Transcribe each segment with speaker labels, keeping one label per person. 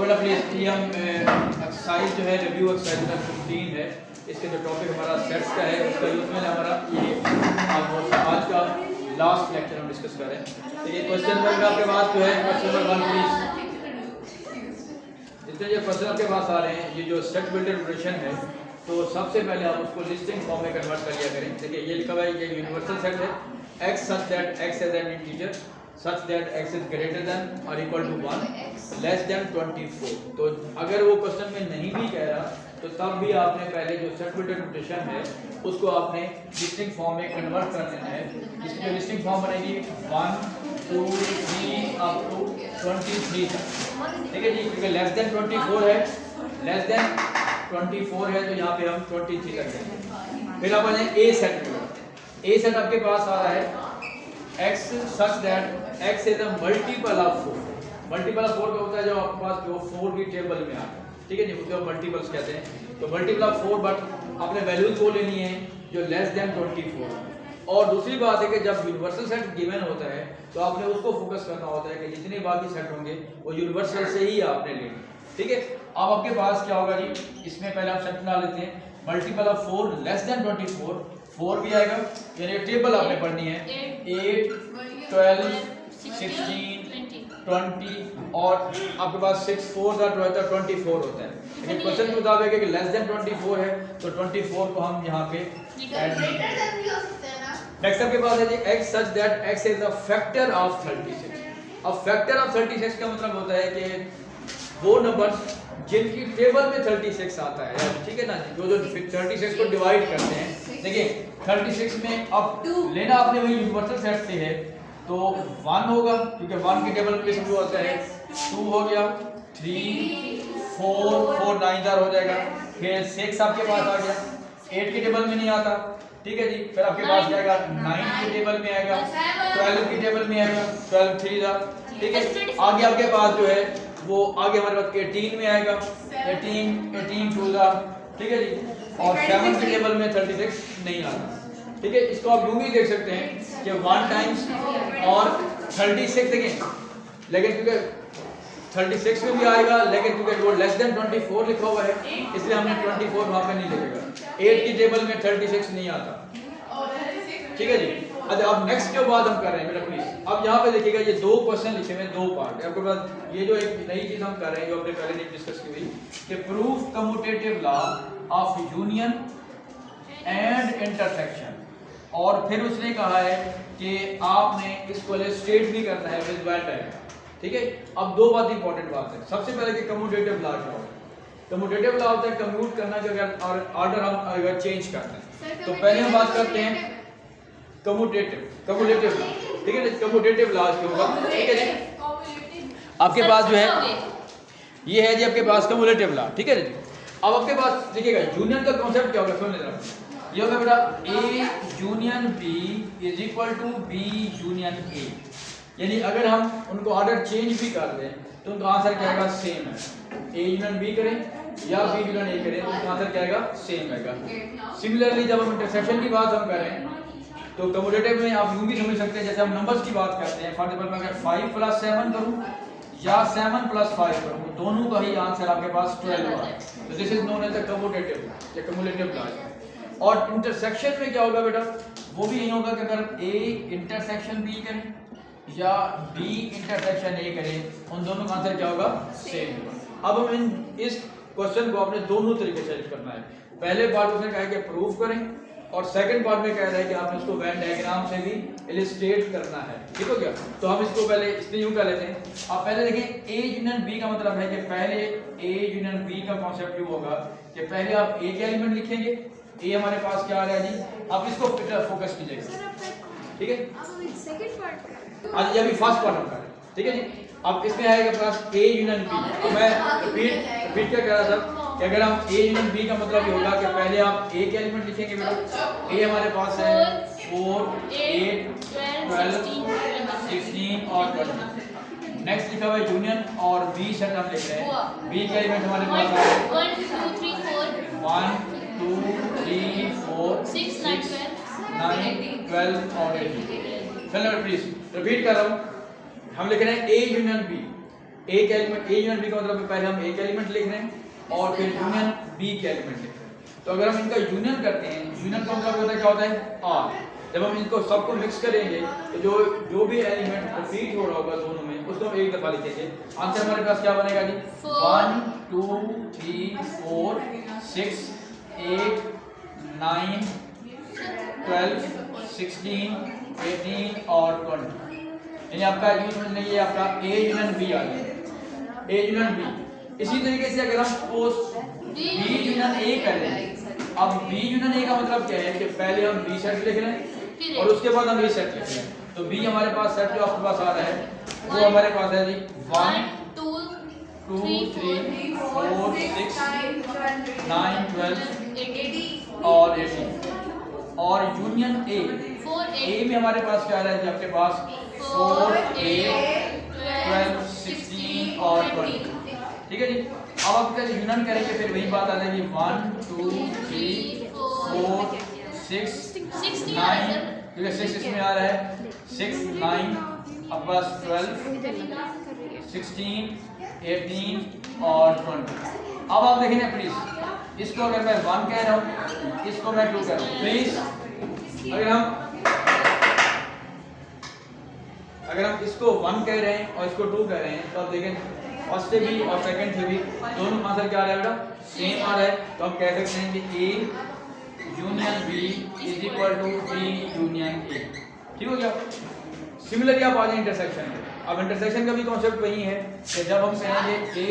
Speaker 1: बेटा प्लीज ये हम एक्सरसाइज जो है रिव्यू एक्सरसाइज नंबर 15 है। इसके जो टॉपिक हमारा सेट्स का है उसका यूज में हमारा ये आज का लास्ट लेक्चर हम डिस्कस कर रहे हैं। तो ये क्वेश्चन नंबर आपके पास जो है क्वेश्चन नंबर 1 प्लीज। इसमें ये क्वेश्चन आपके पास आ रहे हैं, ये जो सेट बिल्डर ऑपरेशन है तो सबसे पहले आप उसको लिस्टिंग फॉर्म में कन्वर्ट कर लिया करें। देखिए ये लिखा हुआ है, ये यूनिवर्सल सेट है x such that x is an integer such that x is greater than or equal to 1 less than 24। तो अगर वो क्वेश्चन में नहीं भी कह रहा तो तब भी आपने पहले जो सेट बिल्डर नोटेशन है उसको आपने लिस्टिंग फॉर्म में कन्वर्ट कर देना है। इसकी जो लिस्टिंग फॉर्म बनेगी 1 2 3 अप टू 23 तक, ठीक है जी। क्योंकि लेस देन 24 है, लेस देन 24 है तो यहाँ पे हम 23 तक देंगे। फिर अपन ए सेट में ए सेट आपके पास आ रहा है x such that x is a multiple of 4। Multiple of 4 का होता है जब आपके पास जो 4 की टेबल में आता है, ठीक है जी, उसको मल्टीपल्स कहते हैं। तो मल्टीपल ऑफ 4 बट आपने वैल्यूज वो लेनी है जो लेस देन 24। और दूसरी बात है कि जब यूनिवर्सल सेट गिवन होता है तो आपने उसको फोकस करना होता है कि जितने बाकी सेट होंगे वो यूनिवर्सल से ही आपने लेने, ठीक है। अब आपके पास क्या होगा जी, इसमें पहले हम सेट बना लेते हैं। मल्टीपल ऑफ 4 लेस देन 24, 4 भी आएगा, यानी टेबल आपने पढ़नी है 8 12 16 20 और आपके पास 6 4 का 24 होता है। लेकिन क्वेश्चन के मुताबिक है कि लेस देन 24 है तो 24 को हम यहाँ पे ऐड नहीं करेंगे। नेक्स्ट आपके पास है जी x such that x is a factor of 36। अब फैक्टर ऑफ 36 का मतलब होता है कि वो नंबर्स जिनकी टेबल में 36 आता है, ठीक है ना, जो 36 को डिवाइड करते हैं। देखिए 36 में अब लेना आपने वही यूनिवर्सल सेट से है तो 1 होगा क्योंकि 1 की टेबल में जो होता है, 2 हो गया, 3 4 9 जार हो जाएगा, फिर 6 आपके पास आ गया, 8 की टेबल में नहीं आता, ठीक है जी। फिर आपके पास जाएगा 9 की टेबल में आएगा, 12 की टेबल में आएगा, 12 3 जार, ठीक है। आगे आपके पास जो है वो आगे हमारे पास 18 में आएगा, 18 2 जार, ठीक है जी। और 7 की टेबल में 36 नहीं आता, ठीक है। इसको आप यूं भी देख सकते हैं कि 1 टाइम्स और 36 देखें, लेकिन क्योंकि 36 में भी आएगा लेकिन क्योंकि वो लेस देन 24 लिखा हुआ है इसलिए हमने 24 वहां पे नहीं लिखेगा। 8 की टेबल में 36 नहीं आता, ठीक है जी। अच्छा अब नेक्स्ट जो बात हम कर रहे हैं बेटा प्लीज, अब यहाँ पे देखिएगा ये दो क्वेश्चन लिखे हुए हैं, दो पार्ट आपके पास। ये जो एक नई चीज हम कर रहे हैं जो हमने पहले नहीं डिस्कस की हुई कि proof commutative law of union and intersection, और फिर उसने कहा है कि आपने इसको स्टेट भी करना है विद वेल टाइम, ठीक है। अब दो बात इंपॉर्टेंट बात है। सबसे पहले कि कम्यूटेटिव लॉ क्या होता है। कम्यूटेटिव लॉ होता है कम्यूट करना कि अगर और ऑर्डर हम अगर चेंज करते हैं तो पहले हम बात करते हैं कम्यूटेटिव लॉ, ठीक है। कम्यूटेटिव लॉ क्या होगा, ठीक है जी। आपके पास जो है ये है जी आपके पास कम्यूटेटिव लॉ, ठीक है जी। अब आपके पास देखिएगा यूनियन का कॉन्सेप्ट क्या होगा, सुन लेना। ये होगा बेटा A union B is equal to B union A, यानी अगर हम उनको ऑर्डर चेंज भी कर दें तो उनका आंसर क्या आएगा, सेम है। A यूनियन B करें या B यूनियन A करें तो उनका आंसर क्या आएगा, सेम आएगा। सिमिलरली जब हम इंटरसेक्शन की बात हम करें तो कम्यूटेटिव में आप यूं भी समझ सकते हैं जैसे हम नंबर्स की बात करते हैं। फॉर एग्जांपल मैं अगर 5 + 7 करूं या 7 + 5 करूं दोनों का ही आंसर आपके पास 12 होगा। तो this is known as the commutative या कम्युलेटिव लॉ। और इंटरसेक्शन में क्या होगा बेटा, वो भी यही होगा कि अगर A इंटरसेक्शन B करें या B इंटरसेक्शन A करें उन दोनों का आंसर क्या होगा, सेम होगा। अब हम इस क्वेश्चन को अपने दोनों तरीके से करना है। पहले पार्ट उसने कहा कि प्रूफ करें और सेकंड पार्ट में कह रहा है कि आपने उसको वेन डायग्राम से भी इलस्ट्रेट करना है, ठीक हो गया। तो हम इसको पहले इसलिए यूं कर लेते हैं। आप पहले देखें A यूनियन B का मतलब है कि पहले A यूनियन B का कॉन्सेप्ट यूं होगा कि पहले आप A के एलिमेंट लिखेंगे, A हमारे पास क्या आ रहा है जी, आप इसको फोकस कीजिएगा, ठीक है। आज ये अभी फर्स्ट पार्ट हम कर रहे हैं, ठीक है जी। अब इसमें आएगा पास A यूनियन B। अब मैं रिपीट क्या कह रहा था कि अगर हम A यूनियन B का मतलब ये होगा कि पहले आप A के एलिमेंट लिखेंगे बेटा। A हमारे पास है 4 8 12 16 और 20। नेक्स्ट लिखा हुआ है यूनियन और B सेट हम लिख रहे हैं। B के एलिमेंट हमारे पास है 1 2 3 4 6 9 12 और 18। चलो प्लीज रिपीट कर रहा हूँ। हम लिख रहे हैं A यूनियन B। एक एलिमेंट ए यूनियन बी का मतलब पहले हम एक एलिमेंट लिख रहे हैं और फिर यूनियन बी के एलिमेंट लिख रहे हैं। तो अगर हम इनका यूनियन करते हैं, यूनियन का मतलब होता है क्या होता है आर। जब हम इनको सबको मिक्स करेंगे तो जो भी एलिमेंट रिपीट हो रहा होगा दोनों में उसको हम एक दफा लिखेंगे। आंसर हमारे पास क्या बनेगा जी 1 2 3 4 6 8 9 12 16 18 और 20। यानी आपका यूनियन नहीं है, आपका ए यूनियन बी आ गया, ए यूनियन बी। इसी तरीके से अगर हम सपोज बी यूनियन ए करें, अब बी यूनियन ए का मतलब क्या है कि पहले हम बी सेट लिख रहे हैं और उसके बाद हम ए सेट लिख रहे हैं। तो बी हमारे पास सेट जो आपके पास आ रहा है वो हमारे पास है जी 1 2 3 4 6 9 12 और 18 और यूनियन ए में हमारे पास क्या आ रहा है जी आपके पास 4 8 12 16 और 20। ठीक है जी। अब आप क्या यूनियन करेंगे फिर वही बात आ जाएगी 1 2 3 4 6 9 क्योंकि 6 इसमें आ रहा है 6 9 अब बस 12 16 18 और 20। अब आप देखें ना प्लीज, इसको अगर मैं 1 कह रहा हूँ, इसको मैं 2 कह रहा हूँ, प्लीज अगर हम इसको 1 कह रहे हैं और इसको 2 कह रहे हैं तो आप देखें फर्स्ट से भी और सेकंड से भी दोनों आंसर क्या आ रहा है बेटा सेम आ रहा है। तो हम कह सकते हैं कि A union B is equal to B union A. ठीक हो गया। सिमिलरली आप आ जाए इंटरसेक्शन में। अब इंटरसेक्शन का भी कॉन्सेप्ट वही है कि जब हम कहेंगे ए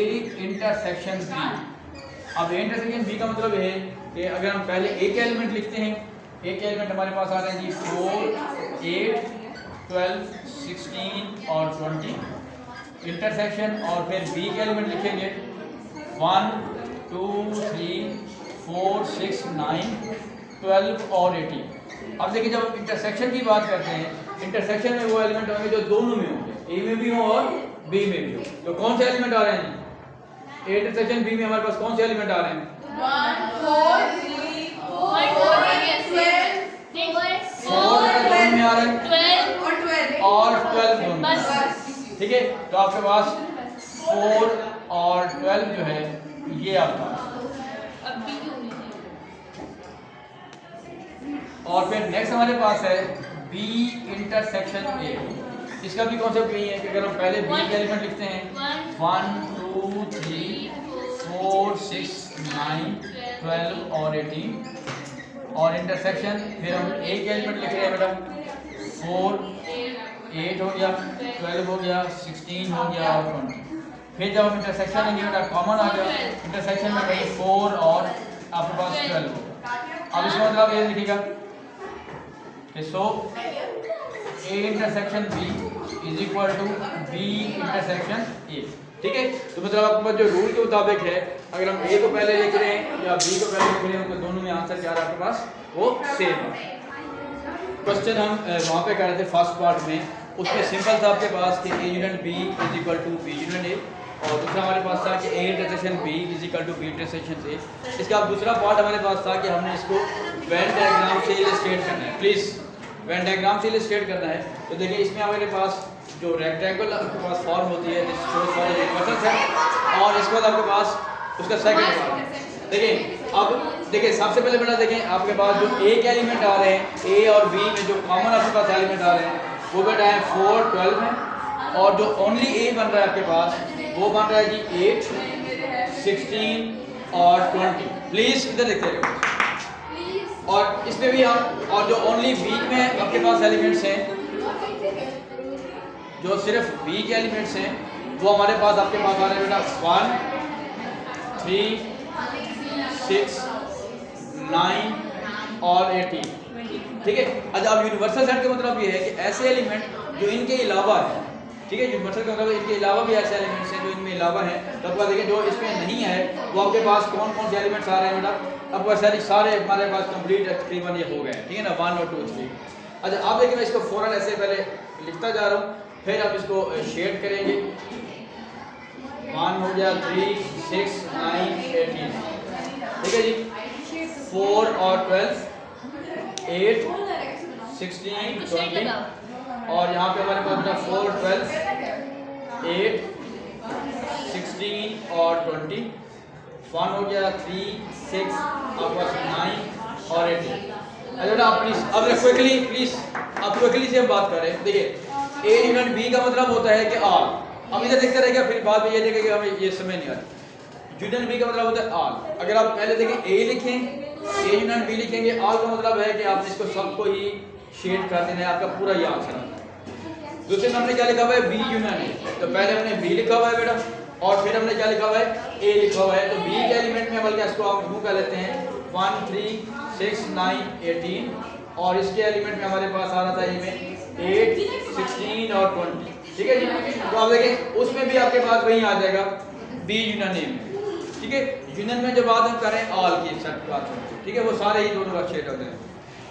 Speaker 1: इंटरसेक्शन बी, अब ए इंटरसेक्शन बी का मतलब है कि अगर हम पहले एक एलिमेंट लिखते हैं, एक एलिमेंट हमारे पास आ रहा है जी 4 8 12 16 और 20 इंटरसेक्शन और फिर बी के एलिमेंट लिखेंगे 1 2 3 4 6 9 12 और 18। अब देखिए जब इंटरसेक्शन की बात करते हैं, इंटरसेक्शन में वो एलिमेंट होंगे जो दोनों में होंगे, ए में भी हो और बी में भी हो। तो कौन से एलिमेंट आ रहे हैं जी ए इंटरसेक्शन बी में हमारे पास कौन से एलिमेंट आ रहे हैं
Speaker 2: 1 4 3 4
Speaker 1: में आ रहे हैं
Speaker 2: 12
Speaker 1: और 12 दोनों। ठीक है। तो आपके पास 4 और 12 जो है ये आपका, और फिर नेक्स्ट हमारे पास है बी इंटरसेक्शन ए। इसका भी कॉन्सेप्ट यही है कि अगर हम पहले बी के एलिमेंट लिखते हैं 1 2 3 4 6 9 12 और 18 और इंटरसेक्शन फिर हम ए के एलिमेंट लिख रहे हैं बेटा 4 8 हो गया 12 हो गया 16 हो गया और 20। फिर जब हम इंटरसेक्शन लेंगे बेटा कॉमन आ गया, इंटरसेक्शन में वही 4 और आपके पास 12 होगा। अब इसका मतलब ये लिखिएगा कि so A intersection B is equal to B intersection A. ठीक है। तो मतलब आपके पास जो रूल के मुताबिक है, अगर हम ए को पहले लिख रहे हैं या बी को पहले लिख रहे हैं तो दोनों में आंसर क्या आ रहा है आपके पास वो सेम है। क्वेश्चन हम वहाँ पे कर रहे थे फर्स्ट पार्ट में, उसमें सिंपल था आपके पास कि A union B is equal to B union A, और दूसरा हमारे पास था कि A intersection B is equal to B intersection A. इसका अब दूसरा पार्ट हमारे पास था कि हमने इसको वेन डायग्राम से इलस्ट्रेट करना है। प्लीज़ वेन डायग्राम से इलस्ट्रेट करना है। तो देखिए इसमें हमारे पास जो रेक्टेंगल आपके पास फॉर्म होती है और इसके बाद आपके पास उसका सेकंड पार्ट देखिए। अब देखिए सबसे पहले बेटा देखें आपके पास जो एक एलिमेंट आ रहे हैं ए और बी में, जो कॉमन आपके पास एलिमेंट आ रहे हैं वो बेटा है 4 12 में, और जो ओनली ए बन रहा है आपके पास वो बन रहा है जी 8 16 और 20। प्लीज इधर देखते रहिए। और इसमें भी हम, और जो ओनली बी में आपके पास एलिमेंट्स हैं, जो सिर्फ बी के एलिमेंट्स हैं वो हमारे पास आपके पास आ रहे हैं बेटा 1 3 6 9 और 18। ठीक है। अच्छा अब यूनिवर्सल सेट का मतलब ये है कि ऐसे एलिमेंट जो इनके अलावा है, ठीक है, यूनिवर्सल का मतलब इनके अलावा भी ऐसे एलिमेंट्स हैं जो इनमें अलावा हैं। तो आपका देखिए जो इसमें नहीं है वो आपके पास कौन कौन से एलिमेंट्स आ रहे हैं बेटा, आपको सारे हमारे पास कंप्लीट तकरीबन ये हो गए। ठीक है ना 1 और 2 3। अच्छा आप देखिए मैं इसको फौरन ऐसे पहले लिखता जा रहा हूँ, फिर आप इसको शेड करेंगे। 1 हो गया 3 6 9 18। ठीक है जी। 4 और 12 8 16 20 और यहाँ पे हमारे पास 4 12 8 16 और 20, 1 हो गया, 3 6 आपके पास 9 और 18। अच्छा आप प्लीज अब क्विकली प्लीज आप क्विकली से हम बात कर रहे हैं। देखिए ए यूनियन बी का मतलब होता है कि आल। अब इधर देखते रहेगा, फिर बाद में ये देखेंगे कि हमें ये समझ नहीं आता। यूनियन बी का मतलब होता है आल। अगर आप पहले देखें ए लिखें, ए यूनियन बी लिखेंगे, आल का मतलब है कि आपने इसको सबको ही शेड कर देना है, आपका पूरा ये आंसर आता है। दूसरे में हमने क्या लिखा हुआ है, बी यूनियन ए। तो पहले हमने बी लिखा हुआ है बेटा, और फिर हमने क्या लिखा हुआ है, ए लिखा हुआ है। तो बी के एलिमेंट में बल्कि इसको हम यूं कर लेते हैं 1 3 6 9 18, और इसके एलिमेंट में हमारे पास आ रहा था ये में 8 16 और 20। ठीक है जी। तो आप देखें उसमें भी आपके पास वही आ जाएगा बी यूनियन ए में। ठीक है, यूनियन में जब बात हम करें ऑल की सब बात होती है, ठीक है, वो सारे ही दोनों का शेड होते हैं।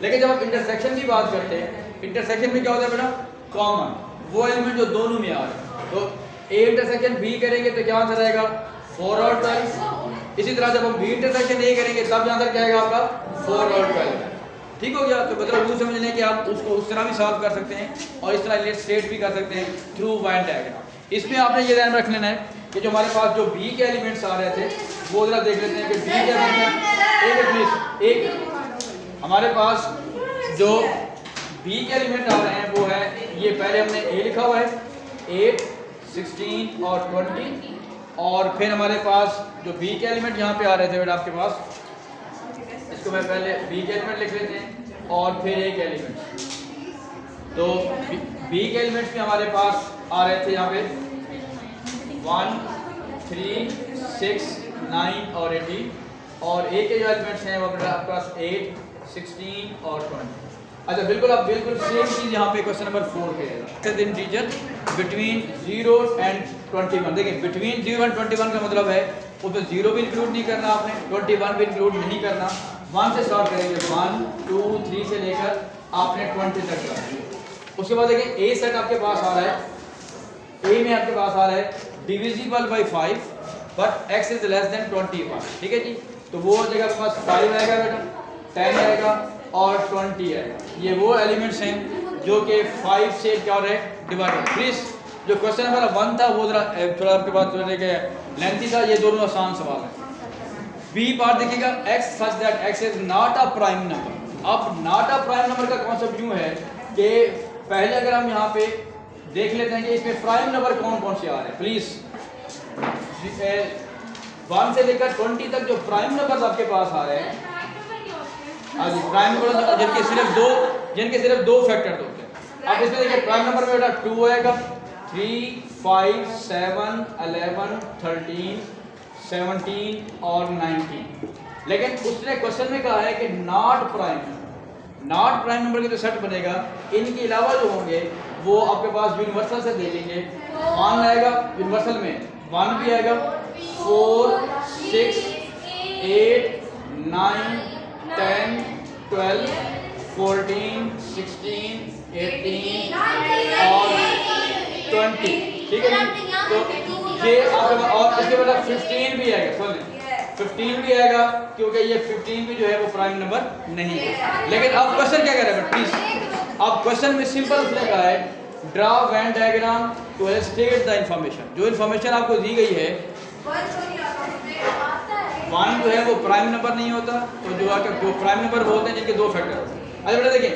Speaker 1: लेकिन जब आप इंटरसेक्शन की बात करते हैं, इंटरसेक्शन में क्या होता है बेटा, कॉमन वो एलिमेंट जो दोनों में आ रहे हैं। तो ए इंटरसेक्शन बी करेंगे तो क्या आंसर आएगा 4 और 12। इसी तरह जब हम बी इंटरसेक्शन ए करेंगे तब आंसर क्या आएगा आपका 4 और 12। ठीक हो गया। तो मतलब वो समझ लें कि आप उसको उस तरह भी सॉल्व कर सकते हैं और इस तरह इलस्ट्रेट भी कर सकते हैं थ्रू वेन डायग्राम। इसमें आपने ये ध्यान रख लेना है कि जो हमारे पास जो बी के एलिमेंट्स आ रहे थे वो जरा देख लेते हैं कि बी के एलिमेंट एक हमारे पास जो बी के एलिमेंट आ रहे हैं वो है, ये पहले हमने ए लिखा हुआ है 8 16 और 20, और फिर हमारे पास जो बी के एलिमेंट यहाँ पे आ रहे थे बेटा आपके पास, इसको मैं पहले बी के एलिमेंट लिख लेते हैं और फिर ए के एलिमेंट। तो बी के एलिमेंट्स में हमारे पास आ रहे थे यहाँ पे 1 3 6 9 और 18, और ए के जो एलिमेंट्स हैं वो बेटा आपके पास 8 16 और 20। अच्छा बिल्कुल आप बिल्कुल सेम चीज़ यहाँ पे क्वेश्चन नंबर 4 पे दिन टीचर बिटवीन 0 एंड 21। देखिए बिटवीन 0 एंड 21 का मतलब है उसमें 0 भी इंक्लूड नहीं करना आपने, 21 भी इंक्लूड नहीं करना। 1 से स्टार्ट करेंगे, 1 2 3 से लेकर आपने 20 तक करना। उसके बाद देखिए ए सेट आपके पास आ रहा है, ए में आपके पास आ रहा है divisible by 5 but x is less than 21। ठीक है जी। तो वो जगह आपके पास 5 आएगा बेटा, 10 आएगा और 20 है। ये वो एलिमेंट्स हैं जो कि 5 से क्या हो रहे हैं डिवाइडेड। प्लीज जो क्वेश्चन नंबर 1 था वो थोड़ा आपके पास लेंथी था, ये दोनों आसान सवाल है। बी पार्ट देखिएगा x such that x is not a prime number. अब नॉट अ प्राइम नंबर का कॉन्सेप्ट यूं है कि पहले अगर हम यहाँ पे देख लेते हैं कि इसमें प्राइम नंबर कौन कौन से आ रहे हैं। प्लीज 1 से लेकर 20 तक जो प्राइम नंबर आपके पास आ रहे हैं, प्राइम नंबर जिनके सिर्फ दो फैक्टर होते हैं। अब इसमें देखिए प्राइम नंबर में बेटा 2 आएगा, 3 5 7 11 13 17 और 19। लेकिन उसने क्वेश्चन में कहा है कि नॉट प्राइम नंबर के जो सेट बनेगा इनके अलावा जो होंगे वो आपके पास यूनिवर्सल से देखेंगे। 1 आएगा यूनिवर्सल में, 1 भी आएगा, 4 6 8 9 10 12 14 16 18 और 20। ठीक है जी। तो ये आपका और इसके बाद 15 भी आएगा, सुनिए 15 भी आएगा क्योंकि ये 15 भी जो है वो प्राइम नंबर नहीं है। लेकिन अब क्वेश्चन क्या कह रहा है प्लीज, अब क्वेश्चन में सिंपल उसने कहा है draw Venn diagram to illustrate the information. जो इंफॉर्मेशन आपको दी गई है 1 जो है वो प्राइम नंबर नहीं होता, तो जो प्राइम नंबर वो होते हैं जिनके 2 फैक्टर होते हैं। अच्छा बेटा देखिए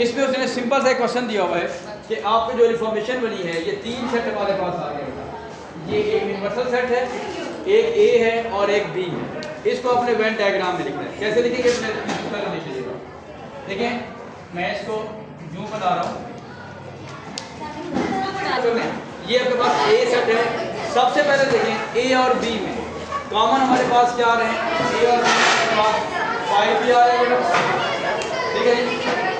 Speaker 1: इसमें उसने सिंपल सा क्वेश्चन दिया हुआ है कि आपकी जो इंफॉर्मेशन बनी है ये 3 सेट हमारे पास आ गए। ये एक यूनिवर्सल सेट है, एक ए है और एक बी है। इसको अपने वेन डायग्राम में लिखना है। कैसे लिखेंगे देखिए मैं इसको यूं बना रहा हूँ। ये आपके पास ए सेट है। सबसे पहले देखें ए और बी में कॉमन हमारे पास क्या आ रहे हैं, ए और बी में हमारे पास 5 भी आ रहा है बेटा। ठीक है जी।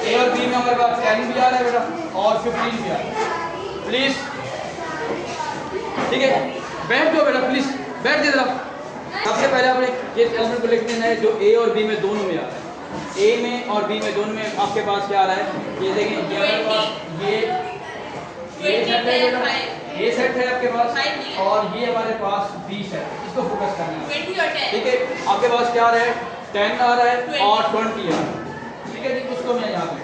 Speaker 1: ए और बी में हमारे पास 10 भी आ रहा है बेटा और 15 भी आ रहा है। प्लीज ठीक है बैठ जाओ बेटा, प्लीज बैठ जाओ। सबसे पहले आपने ये एलिमेंट को लिख देना है जो ए और बी में दोनों में आ रहा है। ए में और बी में दोनों में आपके पास क्या आ रहा है, ये देखें ये हमारे पास ये सेट है आपके पास और ये हमारे पास बी सेट है। इसको फोकस करना है। ठीक है आपके पास क्या आ रहा है 10 आ रहा है और 20 आ रहा है। ठीक है जी। उसको मैं यहाँ पे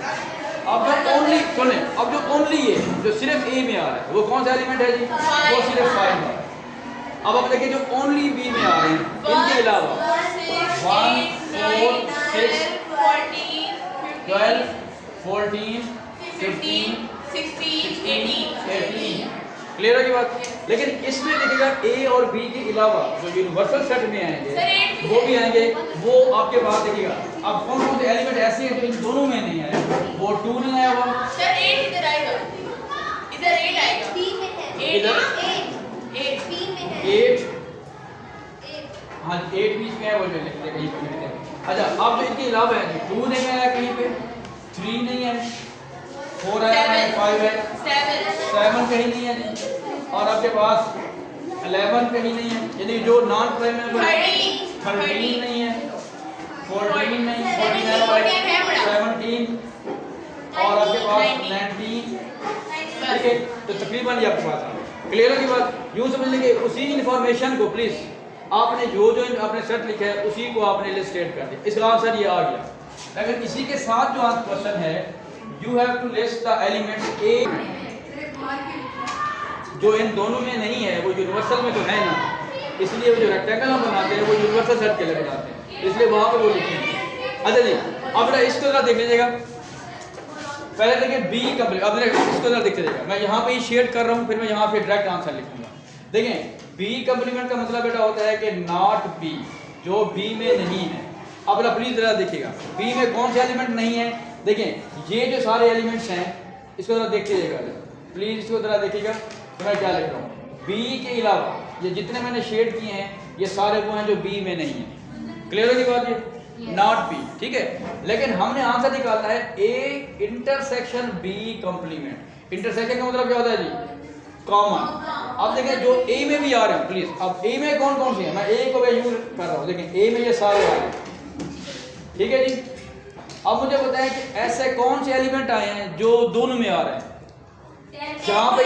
Speaker 1: अब जो ओनली सुने, अब जो ओनली ये जो सिर्फ ए में आ रहा है वो कौन सा एलिमेंट है जी, वो सिर्फ 5 आ रहा है। अब आप देखिए जो ओनली बी में आ रहे हैं इनके अलावा 1 4 6 12 14 15 18 क्लियर होगी बात। लेकिन इसमें देखिएगा ए और बी के अलावा जो यूनिवर्सल सेट में आएंगे वो भी आएंगे, वो आपके पास देखिएगा। अब कौन कौन से एलिमेंट ऐसे हैं जो इन दोनों में नहीं आए, वो 2 नहीं आया हुआ
Speaker 2: सर 8 इधर आएगा, इधर 8 आएगा,
Speaker 3: बी में है,
Speaker 2: 8
Speaker 3: 8 बी में है,
Speaker 1: 8 हाँ 8 बीच में है, वो जो लिखते कहीं पे लिखते हैं। अच्छा अब जो इनके अलावा है 2 नहीं आया कहीं पे, 3 नहीं है, 4 आया है, 5 है, 7 कहीं नहीं है जी, और आपके पास 11 कहीं नहीं है, यानी जो नॉन प्राइम है 13 नहीं है, 14 नहीं, 14 है, 17 और आपके पास 19, ठीक है। तो तकरीबन ये आपके पास आ गया। क्लियर है की बात। यूँ समझ लेंगे उसी इंफॉर्मेशन को प्लीज आपने जो आपने सेट लिखा है उसी को आपने इलस्ट्रेट कर दिया, इसका आंसर ये आ गया। अगर इसी के साथ जो आंसर क्वेश्चन है you have to list the elements A, जो इन दोनों में नहीं है वो यूनिवर्सल में तो है ना, इसलिए वो जो रेक्टेंगल हम बनाते हैं वो यूनिवर्सल सेट के लिए बनाते हैं, इसलिए वहां पर वो लिखेंगे। अच्छा जी अब जरा इसको जरा देख लीजिएगा, पहले देखिए बी कंप्लीट, अब इसको जरा देख लीजिएगा, मैं यहाँ पे ही शेड कर रहा हूँ, फिर मैं यहाँ पे डायरेक्ट आंसर लिखूंगा। देखें बी कंप्लीमेंट का मतलब बेटा होता है कि नॉट बी, जो बी में नहीं है। अब जरा प्लीज जरा देखिएगा बी में कौन से एलिमेंट नहीं है। देखें ये जो सारे एलिमेंट्स हैं इसको जरा देख लीजिएगा प्लीज, इसको जरा देखिएगा तो मैं क्या लिख रहा हूँ। बी के अलावा ये जितने मैंने शेड किए हैं ये सारे वो हैं जो बी में नहीं है। क्लियर होगी बात, ये नॉट बी, ठीक है। लेकिन हमने आंसर निकालना है A intersection B complement. Intersection का मतलब क्या होता है जी, कॉमन। अब देखें जो ए में भी आ रहे हैं प्लीज, अब ए में कौन कौन से हैं, मैं ए को मैं यूज कर रहा हूँ, देखें ए में ये सारे आ रहे हैं, ठीक है जी। अब मुझे बताएं कि ऐसे कौन से एलिमेंट आए हैं जो दोनों में आ रहे हैं, जहां पे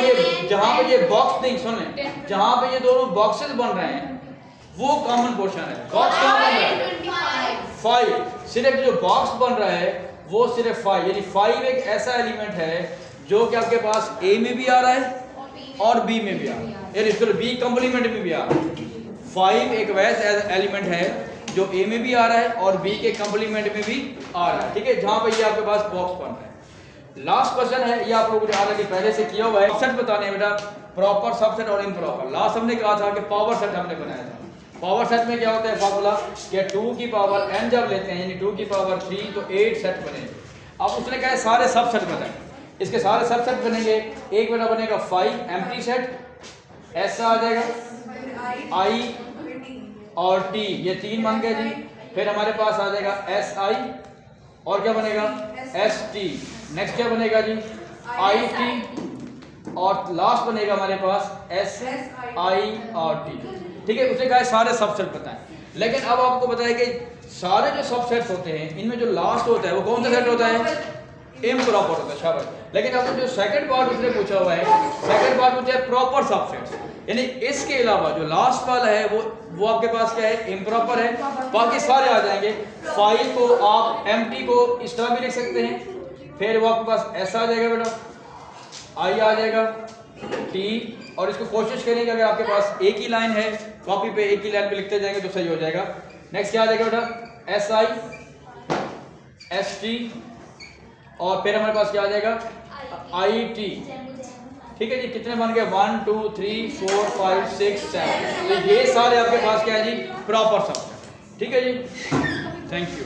Speaker 1: ये बॉक्स नहीं, सुन लें, जहां पे ये दोनों बॉक्सेस बन रहे हैं वो कॉमन पोर्शन है। बॉक्स कहाँ बन रहा है 5, सिर्फ जो बॉक्स बन रहा है वो सिर्फ 5, यानी 5 एक ऐसा एलिमेंट है जो कि आपके पास ए में भी आ रहा है और बी में भी आ रहा है, यानी फिर बी कंप्लीमेंट में भी आ रहा है। 5 एक वैसा एलिमेंट है जो ए में भी आ रहा है और बी के कंप्लीमेंट में भी आ रहा है, ठीक है, जहां पे ये आपके पास बॉक्स बन रहा है। लास्ट क्वेश्चन है, ये आप लोगों ने ऑलरेडी पहले से किया हुआ है। सबसेट बताने हैं बेटा, प्रॉपर सबसेट और इम्प्रॉपर। लास्ट हमने कहा था कि पावर सेट हमने बनाया था। पावर सेट में क्या होता है फार्मूला कि 2 की पावर n जब लेते हैं यानी 2 की पावर 3 तो 8 सेट बनेंगे। अब उसने कहा सारे सबसेट बनाए, इसके सारे सबसेट बनेंगे। एक बेटा बनेगा 5 एम्प्टी सेट, ऐसा आ जाएगा I और T, ये 3 बन गए जी। फिर हमारे पास आ जाएगा SI और क्या बनेगा ST। नेक्स्ट क्या बनेगा जी IT और लास्ट बनेगा हमारे पास SI और T, ठीक है। उसने कहा सारे सबसेट बताएं, लेकिन अब आपको बताया कि सारे जो सबसेट्स होते हैं इनमें जो लास्ट होता है वो कौन सा सेट होता है, इम्प्रॉपर होता है, शाबाश। लेकिन अब जो सेकंड पार्ट उसने पूछा हुआ है, सेकंड पार्ट पूछा है प्रॉपर सबसेट्स, यानी इसके अलावा जो लास्ट वाला है वो आपके पास क्या है, इम्प्रॉपर है, बाकी सारे आ जाएंगे। 5 को आप एम्प्टी को इस तरह भी लिख सकते हैं, फिर वो आपके पास S आ जाएगा बेटा, I आ जाएगा, T, और इसको कोशिश करेंगे अगर आपके पास एक ही लाइन है कॉपी पे एक ही लाइन पे लिखते जाएंगे तो सही हो जाएगा। नेक्स्ट क्या आ जाएगा बेटा SI ST और फिर हमारे पास क्या आ जाएगा IT, ठीक है जी। कितने बन गए 1 2 3 4 5 6 7, तो ये सारे आपके पास क्या है जी प्रॉपर सबसेट, ठीक है जी। Thank you.